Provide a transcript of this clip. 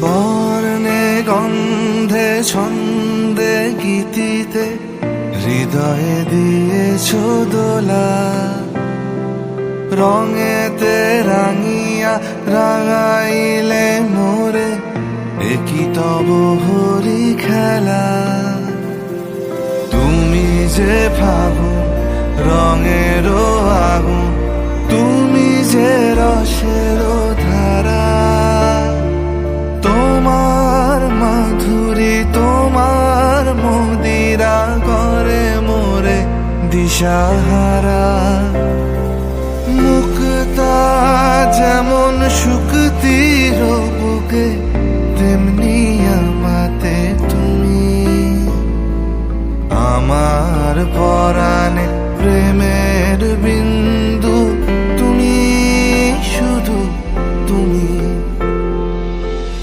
বর্ণে গন্ধে ছন্দে গীতিতে হৃদয়ে দিয়েছ দোলা, রঙেতে রাঙিয়া রাঙাইলে মোরে একই তব হরি খেলা। তুমি যে ফাগুন রঙেরও আগুন, তুমি যে রসেরও ধারা, তোমার মাধুরী তোমার মদিরা করে মোরে দিশাহারা। মুক্তা যেমন শুকতির বুকে তেমনি